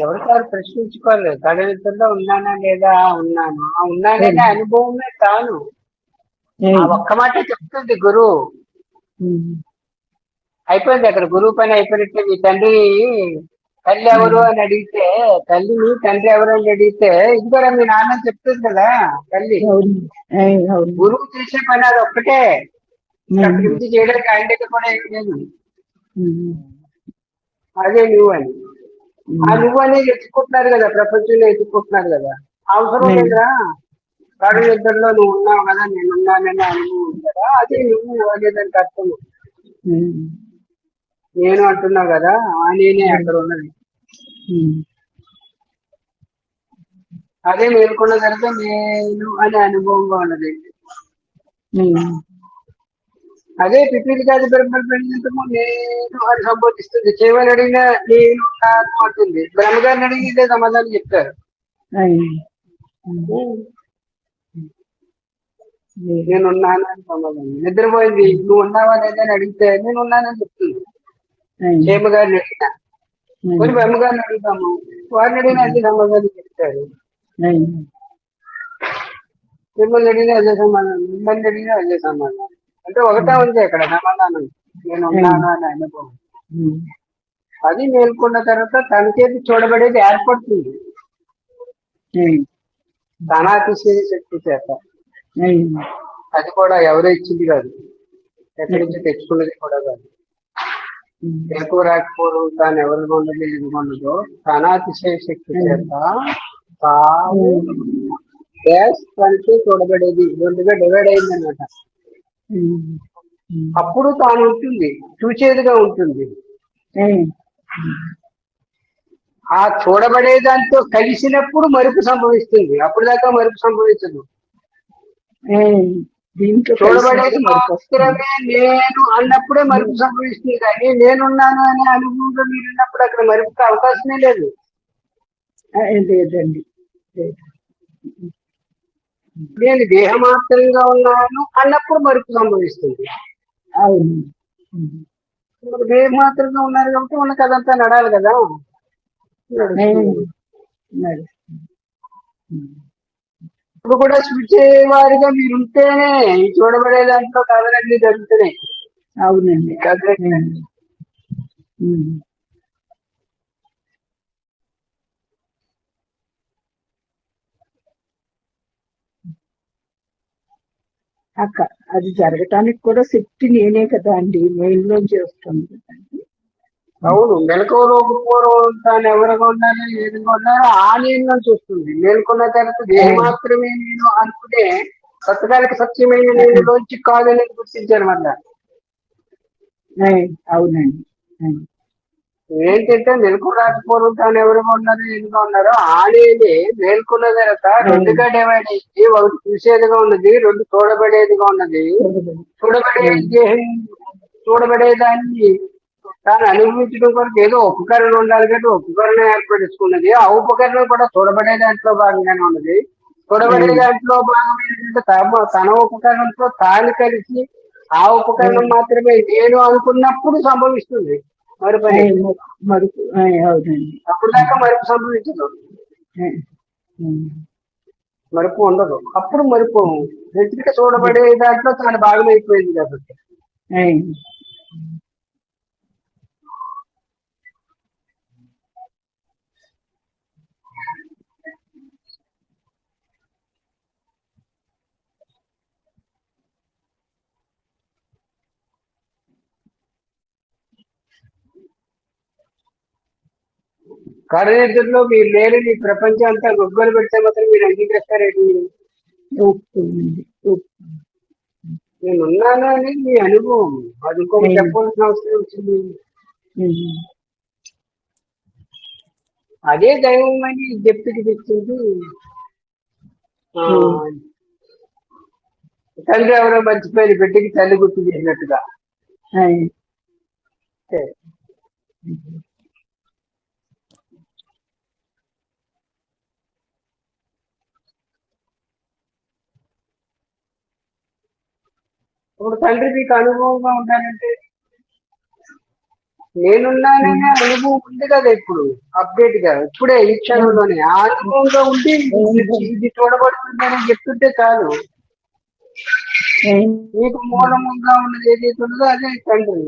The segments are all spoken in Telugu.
ఎవరిసారి ప్రశ్నించుకోలేదు. కడలితుల్లో ఉన్నానా లేదా? ఉన్నాను. ఆ ఉన్నాననే అనుభవమే తాను. ఆ ఒక్క మాట చెప్తుంది గురువు. అయిపోయింది అక్కడ. గురువు పని అయిపోయినట్టే. మీ తండ్రి తల్లి ఎవరు అని అడిగితే, తల్లిని తండ్రి ఎవరు అని అడిగితే, ఇదిగోరా మీ నాన్న చెప్తుంది కదా తల్లి. గురువు చేసే పని అది ఒక్కటే. అక్కడి నుంచి చేయడానికి ఆయన దగ్గర కూడా ఏం లేదు. అదే నువ్వు అని. ఆ నువ్వు అనేది ఎత్తుకుంటున్నారు కదా, ప్రపంచంలో ఎత్తుకుంటున్నారు కదా. అవసరం లేదా? కడు నిద్రలో నువ్వు ఉన్నావు కదా, నేను ఉన్నానని అనుభవం ఉంది కదా, అదే నువ్వు అనేదానికి అర్థం. నేను అంటున్నావు కదా, ఆ నేనే అక్కడ ఉన్నది. అదే మేల్కొన్న తర్వాత నేను అనే అనుభవంగా ఉన్నది. అదే పిపిలి కాదు బ్రహ్మము నేను అని సంబోధిస్తుంది. చేయమని అడిగినా నేను అంటుంది. బ్రహ్మగారిని అడిగితే సమాధానం చెప్తారు. నేనున్నాను అని సమాధానం. నిద్రపోయింది, నువ్వు ఉన్నావా లేదని అడిగితే నేనున్నానని చెప్తుంది. క్షేమగారిని అడిగినా, కొన్ని బ్రహ్మగారిని అడుగుతాము, వారిని అడిగినా అదే సమాధానం చెప్తారు. మిమ్మల్ని అడిగినా అదే సమాధానం, మిమ్మల్ని అడిగినా అదే సమాధానం. అంటే ఒకటే ఉంది అక్కడ సమాధానం, నేను ఉన్నాను అని అనుభవం. అది మేల్కొన్న తర్వాత తన చేతి చూడబడేది ఏర్పడుతుంది. ధనాతిశయ శక్తి చేత. అది కూడా ఎవరో ఇచ్చింది కాదు, ఎక్కడి నుంచి తెచ్చుకున్నది కూడా కాదు. ఎక్కువ రాకపోవడం తాను ఎవరు కొన్నది ఇది కొన్నదో ధనాతిశయ శక్తి చేత తాను తనకి చూడబడేది రెండుగా డివైడ్ అయిందన్నమాట. అప్పుడు తాను ఉంటుంది, చూచేదిగా ఉంటుంది. ఆ చూడబడే దాంతో కలిసినప్పుడు మరుపు సంభవిస్తుంది. అప్పుడు దాకా మరుపు సంభవించదు. చూడబడేది మాత్రమే నేను అన్నప్పుడే మరుపు సంభవిస్తుంది. కానీ నేనున్నాను అనే అనుభవంలో మీరు ఉన్నప్పుడు అక్కడ మరుపుకి అవకాశమే లేదు. లేదండి. నేను దేహమాత్రంగా ఉన్నాను అన్నప్పుడు మరుపు సంభవిస్తుంది. అవును. దేహమాత్రంగా ఉన్నారు కాబట్టి ఉన్న కథంతా నడాలి కదా. ఇప్పుడు కూడా స్విచ్చేవారిగా మీరు ఉంటేనే చూడబడే దాంట్లో కథలన్నీ జరుగుతున్నాయి. అవునండి. అక్క అది జరగటానికి కూడా శక్తి నేనే కదా అండి, మెయిన్లోంచి వస్తుంది కదండి. అవును, మెలకువలోకి పూర్వం తాను ఎవరుగా ఉన్నారో ఏదిగా ఉన్నారో ఆ నేను చూస్తుంది. మేల్కొన్న తర్వాత దేని మాత్రమే నేను అనుకునే సత్యకాలిక సత్యమైన నేనులోంచి కాదని గుర్తించారు మళ్ళా. అవునండి. ఏంటంటే మెలకు రాకపోవడం తాను ఎవరుగా ఉన్నారో ఏదిగా ఉన్నారో ఆ నేనే మేల్కొన్న తర్వాత రెండుగా డివైడ్ అయ్యి, ఒకటి చూసేదిగా ఉన్నది, రెండు చూడబడేదిగా ఉన్నది. చూడబడేదాన్ని తాను అనుభవించడం కొరకు ఏదో ఉపకరణం ఉండాలి కదా, ఉపకరణం ఏర్పరచుకున్నది. ఆ ఉపకరణం కూడా చూడబడే దాంట్లో భాగంగానే ఉన్నది. చూడబడే దాంట్లో భాగమైనటువంటి తన ఉపకరణంతో తాను కలిసి ఆ ఉపకరణం మాత్రమే నేను అనుకున్నప్పుడు సంభవిస్తుంది మరుపు అనేది. అప్పుడు దాకా మరుపు సంభవించదు, మరుపు ఉండదు. అప్పుడు మరుపు ఎందుకంటే చూడబడే దాంట్లో తాను భాగమైపోయింది కాబట్టి. కడనిద్రలో మీరు లేని మీ ప్రపంచం అంతా గొగ్గలు పెడితే మాత్రం మీరు అంగీకరిస్తారేంటి? నేనున్నాను అని మీ అనుభవం, అది ఇంకొకటి చెప్పాల్సిన అవసరం వచ్చింది. అదే దైవం అని జప్తికి తెచ్చింది. తండ్రి ఎవరో మర్చిపోయిన బిడ్డకి తల్లి గుర్తు చేసినట్టుగా. ఇప్పుడు తండ్రి మీకు అనుభవంగా ఉండాలంటే నేనున్నాననే అనుభవం ఉంది కదా ఇప్పుడు అప్డేట్ గా ఇప్పుడే ఈ క్షణంలోనే ఆ అనుభవంగా ఉండి ఇది చూడబడుతుందని చెప్తుంటే చాలు. మీకు మూలముగా ఉన్నది ఏదైతే ఉందో అదే తండ్రి.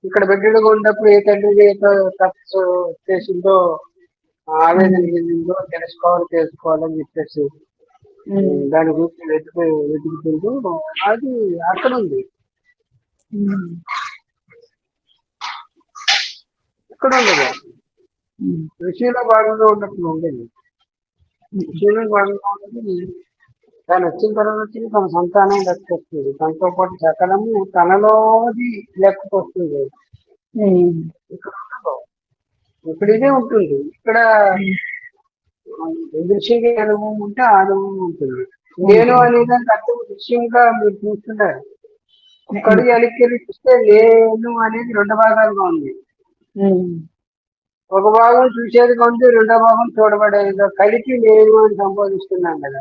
ఇక్కడ బిడ్డలుగా ఉన్నప్పుడు ఏ తండ్రి తప్పు చేసిందో ఆవేదన చెందిందో తెలుసుకోవాలని చెప్పేసి దాని గురించి వెతుకుతుంటూ అది అక్కడ ఉంది. ఇక్కడ ఉండదు. విషయంలో భాగంగా ఉన్నప్పుడు ఉండేది. విషయంలో భాగంగా ఉన్నది తను వచ్చిన తర్వాత వచ్చి తన సంతానం లెక్కొస్తుంది. తనతో పాటు సకలము తనలోది లెక్కకొస్తుంది. ఇక్కడ ఉండదు. ఇక్కడ ఇదే ఉంటుంది. ఇక్కడ దృశ్యంగా అనుభవం ఉంటే ఆ అనుభవం ఉంటుంది. నేను అనేదానికి అర్థం దృశ్యంగా మీరు చూస్తున్నారు. ఒక్కడికి అలిక్కెళ్ళి చూస్తే నేను అనేది రెండు భాగాలుగా ఉంది. ఒక భాగం చూసేదిగా ఉంది, రెండో భాగం చూడబడేదిగా కలిపి నేను అని సంబోధిస్తున్నాను కదా.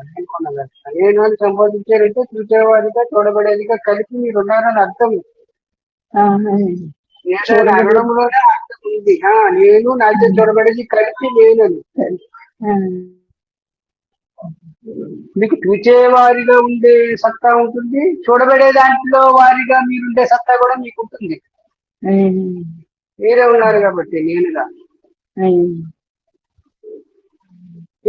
నేను అని సంబోధించారంటే చూసేవాడిగా చూడబడేదిగా కలిపి మీరు ఉన్నారని అర్థం. నేను అనడంలోనే అర్థం ఉంది. నేను నాతో చూడబడేది కలిపి నేనని. మీకు చూచేవారిగా ఉండే సత్తా ఉంటుంది, చూడబడే దాంట్లో వారిగా మీరుండే సత్తా కూడా మీకు ఉంటుంది. మీరే ఉన్నారు కాబట్టి నేనుగా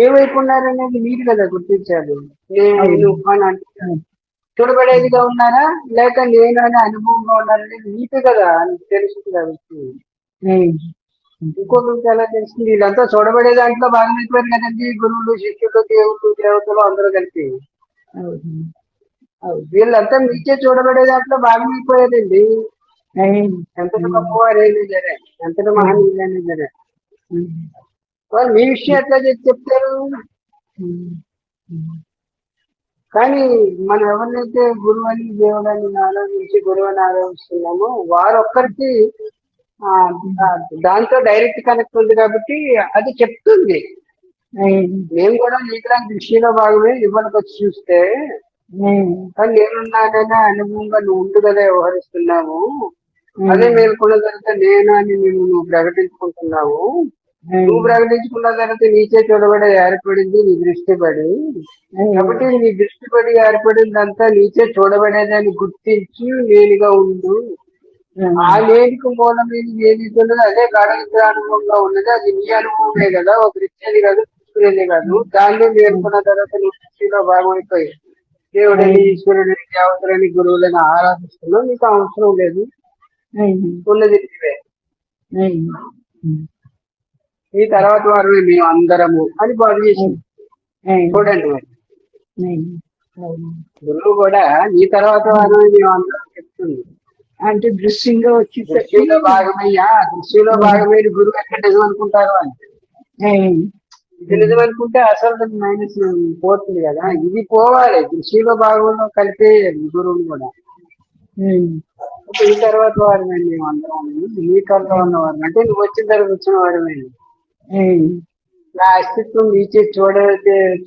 ఏవైపు ఉన్నారనేది మీరు కదా గుర్తించాలి. నేను అని అంటున్నాను. చూడబడేదిగా ఉన్నారా లేక నేను అనే అనుభవంగా ఉన్నారనేది మీకే కదా తెలుస్తుంది కాబట్టి. ఇంకొకరికి ఎలా తెలుస్తుంది? వీళ్ళంతా చూడబడే దాంట్లో భాగమైపోయారు కదండి. గురువులు, శిష్యులు, దేవుళ్ళు, దేవతలు అందరూ కలిపి వీళ్ళంతా మీకే చూడబడే దాంట్లో భాగమైపోయారండి. ఎంతటి గొప్పవారైనా సరే, ఎంతటి మహనీయులైనా సరే వాళ్ళు మీ విషయం ఎట్లా చెప్తారు? కానీ మనం ఎవరినైతే గురువు అని దేవుడని ఆలోచించి గురువు అని ఆలోచిస్తున్నామో వారొక్కరికి దాంతో డైరెక్ట్ కనెక్ట్ ఉంది కాబట్టి అది చెప్తుంది. మేము కూడా నీకులాంటి విషయంలో భాగమే ఇవ్వడానికి వచ్చి చూస్తే కానీ నేనున్నాననే అనుభవంగా నువ్వు ఉండు కదా వ్యవహరిస్తున్నావు. అదే మేల్కొన్న తర్వాత నేను అని నువ్వు ప్రకటించుకుంటున్నావు. నువ్వు ప్రకటించుకున్న తర్వాత నీచే చూడబడి ఏర్పడింది నీ దృష్టి పడి. కాబట్టి నీ దృష్టి పడి ఏర్పడిందంతా నీచే చూడబడేదాన్ని గుర్తించి నేనుగా ఉండు. ఆ నేనుకు మూలమైన ఏదైతున్నదో అదే గాఢ అనుభవంగా ఉన్నది. అది నీ అనుభవమే కదా, ఒక ఇచ్చేది కాదు, చూసుకునేది కాదు. దాన్ని నేర్చుకున్న తర్వాత నీ దృష్టిలో భాగమైపోయి దేవుడని, ఈశ్వరుడని, దేవతలని, గురువులని ఆరాధిస్తున్నావు. నీకు అవసరం లేదు, ఉన్నది నీవే. ఈ తర్వాత వారు మేము అందరము అని బాగు చేసింది. చూడండి మరి గురువు కూడా ఈ తర్వాత వారు మేము అందరం చెప్తుంది. అంటే దృశ్యంగా వచ్చి దృష్టిలో భాగమయ్యా, దృష్టిలో భాగమైన గురువు ఎక్కడ నిజం అనుకుంటారు అంటే ఇది నిజం అనుకుంటే అసలు మైనస్ పోతుంది కదా. ఇది పోవాలి, దృష్టిలో భాగంలో కలిపేయాలి గురువుని కూడా. ఈ తర్వాత వారు మేము అందరం ఈ కల్లో ఉన్నవారు అంటే నువ్వు వచ్చిన తర్వాత వచ్చిన వారమే. నా అస్తిత్వం నీచే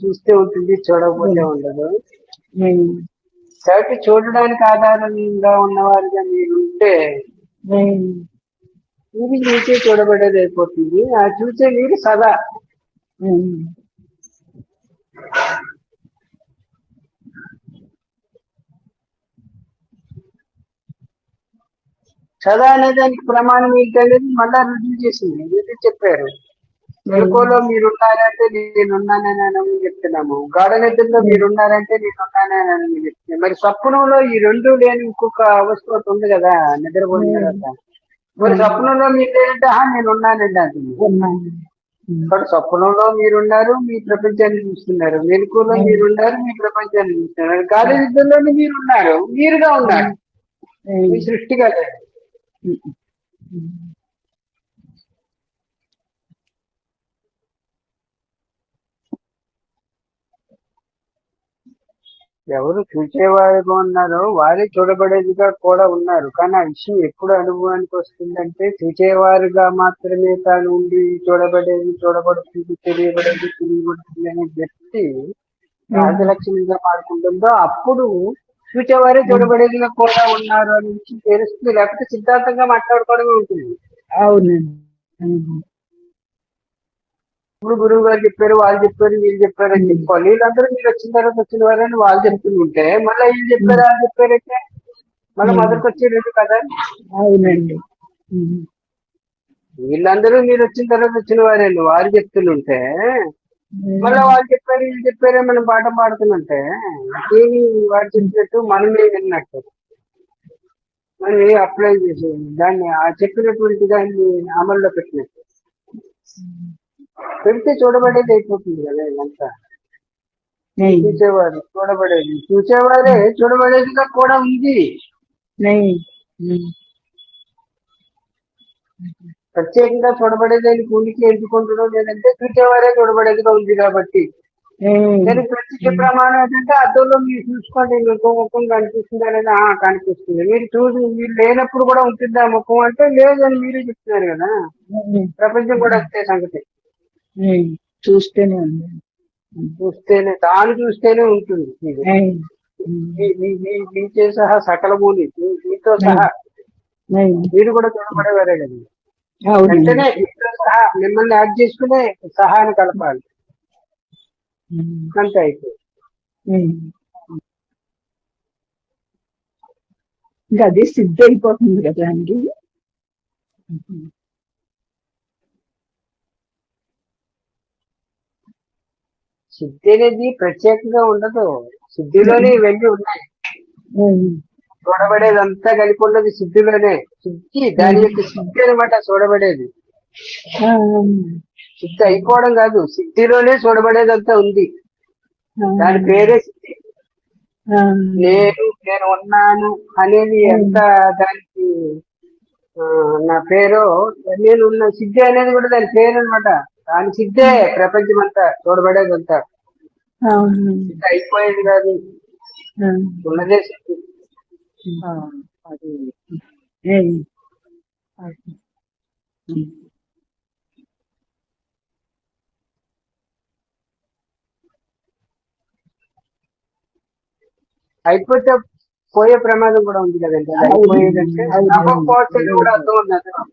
చూస్తే ఉంటుంది, చూడకపోతే ఉండదు. కాబట్టి చూడడానికి ఆధారంగా ఉన్నవారుగా మీరు ఉంటే ఇది నీచే చూడబడేది అయిపోతుంది. ఆ చూసే మీరు సదా సదా అనేదానికి ప్రమాణం ఏంటనేది మళ్ళా రుజువు చేసింది. ఇది చెప్పారు. మెలకువలో మీరున్నారంటే నేనున్నానని చెప్తున్నాము. గాఢ నిద్రలో మీరున్నారంటే నేనున్నానని చెప్తున్నాను. మరి స్వప్నంలో ఈ రెండు లేని ఇంకొక అవస్థ ఉంది కదా నిద్రపోయిన తర్వాత. మరి స్వప్నంలో మీరు లేదంటే నేనున్నానండి అంటుంది. ఇక్కడ స్వప్నంలో మీరున్నారు, మీ ప్రపంచాన్ని చూస్తున్నారు. మెలకువలో మీరున్నారు, మీ ప్రపంచాన్ని చూస్తున్నారు. గాఢ నిద్రలోనే మీరున్నారు, మీరుగా ఉన్నారు, మీ సృష్టిగా లేదు. ఎవరు చూసేవారుగా ఉన్నారో వారే చూడబడేదిగా కూడా ఉన్నారు. కానీ ఆ విషయం ఎప్పుడు అనుభవానికి వస్తుందంటే చూసేవారుగా మాత్రమే తాను ఉండి చూడబడేది, చూడబడుతుంది, తెలియబడేది అనే వ్యక్తి రాజలక్ష్మిగా మారుకుంటుందో అప్పుడు చూచేవారే చూడబడేదిగా కూడా ఉన్నారు అని విషయం తెలుస్తుంది. లేకపోతే సిద్ధాంతంగా మాట్లాడుకోవడమే ఉంటుంది. అవునండి. ఉమ్. ఇప్పుడు గురువు గారు చెప్పారు, వాళ్ళు చెప్పారు, వీళ్ళు చెప్పారు అని చెప్పుకోవాలి. వీళ్ళందరూ మీరు వచ్చిన తర్వాత వచ్చిన వారని వాళ్ళు చెప్తుంటే మళ్ళీ వీళ్ళు చెప్పారు, వాళ్ళు చెప్పారంటే మళ్ళీ మొదటికి వచ్చేది కదా. అవునండి. ఉమ్. వీళ్ళందరూ మీరు వచ్చిన తర్వాత వచ్చిన వారండి, వాళ్ళు చెప్తుంటే మళ్ళీ వాళ్ళు చెప్పారు, వీళ్ళు చెప్పారే మనం పాఠం పాడుతుంటే ఏమి వాడు చెప్పినట్టు మనమే విన్నట్టు మనం అప్లై చేసేది దాన్ని ఆ చెప్పినటువంటి దాన్ని అమల్లో పెట్టినట్టు పెడితే చూడబడేది అయిపోతుంది కదా. ఇదంతా చూసేవారు చూడబడేది, చూసేవారే చూడబడేదిగా కూడా ఉంది. ప్రత్యేకంగా చూడబడేదాన్ని కూలికి ఎంచుకుంటడం లేదంటే చూసేవారే చూడబడేదిగా ఉంది కాబట్టి. దానికి ప్రత్యక్ష ప్రమాణం ఏంటంటే అద్దంలో మీరు చూసుకోండి, ఇంకో ముఖం కనిపిస్తుందా లేదా, కనిపిస్తుంది. మీరు లేనప్పుడు కూడా ఉంటుందా ముఖం అంటే లేదని మీరే చెప్తున్నారు కదా. ప్రపంచం కూడా అంతే సంగతి. చూస్తేనే ఉంది, చూస్తేనే తాను చూస్తేనే ఉంటుంది. మీతో సహా సకలమూని మీతో సహా మీరు కూడా చూడబడేవారే కదా. వెంటనే మీతో సహా మిమ్మల్ని యాడ్ చేసుకునే సహాయాన్ని కలపాలి, అంతే అయిపోయింది. ఇంకా అది సిద్ధ అయిపోతుంది కదా అండి. సిద్ధి అనేది ప్రత్యేకంగా ఉండదు, సిద్ధిలోనే ఇవన్నీ ఉన్నాయి. చూడబడేదంతా కలిపి ఉన్నది సిద్ధిలోనే. సిద్ధి దాని యొక్క సిద్ధి అనమాట చూడబడేది. సిద్ధి అయిపోవడం కాదు, సిద్ధిలోనే చూడబడేదంతా ఉంది. దాని పేరే సిద్ధి. నేను ఉన్నాను అనేది ఎంత దానికి నా పేరు, నేను ఉన్న సిద్ధి అనేది కూడా దాని పేరు అనమాట. దాని సిద్ధే ప్రపంచం అంతా చూడబడేదంతా. సిద్ధి అయిపోయేది కాదు, ఉన్నదే సిద్ధి. అయిపోతే పోయే ప్రమాదం కూడా ఉంది కదండి. అది అయిపోయేదంటే అవ్వకపోతే కూడా అర్థం ఉంది అసలు.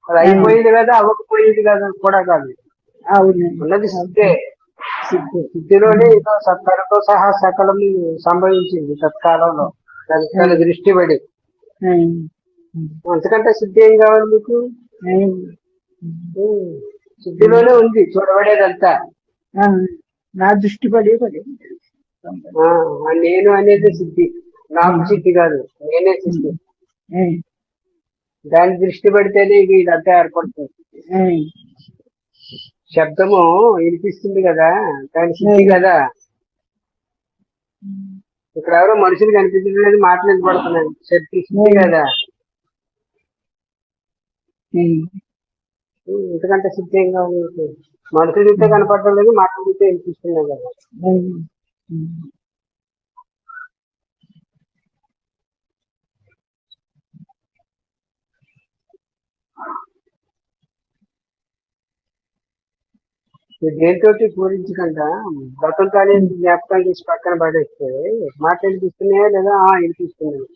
అది అయిపోయింది కదా, అవ్వకపోయేది కదా కూడా కాదు. ఉన్నది సిద్ధే. సిద్ధిలోనే ఏదో సత్తాలతో సహా సకలం సంభవించింది తత్కాలంలో తన దృష్టి పడి. అంతకంటే సిద్ధి ఏం కావాలి మీకు? సిద్ధిలోనే ఉంది చూడబడేదంతా. నా దృష్టి పడి నేను అనేది సిద్ధి, నాకు సిద్ధి కాదు, నేనే సిద్ధి. దాని దృష్టి పడితేనే ఇదంతా ఏర్పడుతుంది. శబ్దము వినిపిస్తుంది కదా, దాని సిద్ధి కదా. ఇక్కడ ఎవరో మనుషులు కనిపించడం లేదు, మాటలు వినపడుతున్నాయి, సిద్ధి కదా. ఎందుకంటే సిద్ధి ఏం కావాలి? మనుషులతో కనపడటం లేదు, మాటలతో వినిపిస్తున్నాయి కదా. దేంతో పూరించకుండా గతం కానీ జ్ఞాపకాలు తీసి పక్కన పడేస్తే మాట వినిపిస్తున్నాయా లేదా? వినిపిస్తున్నాయి.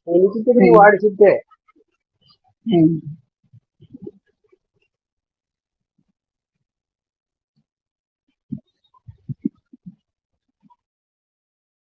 వినిపించడం వాడి సిద్ధే.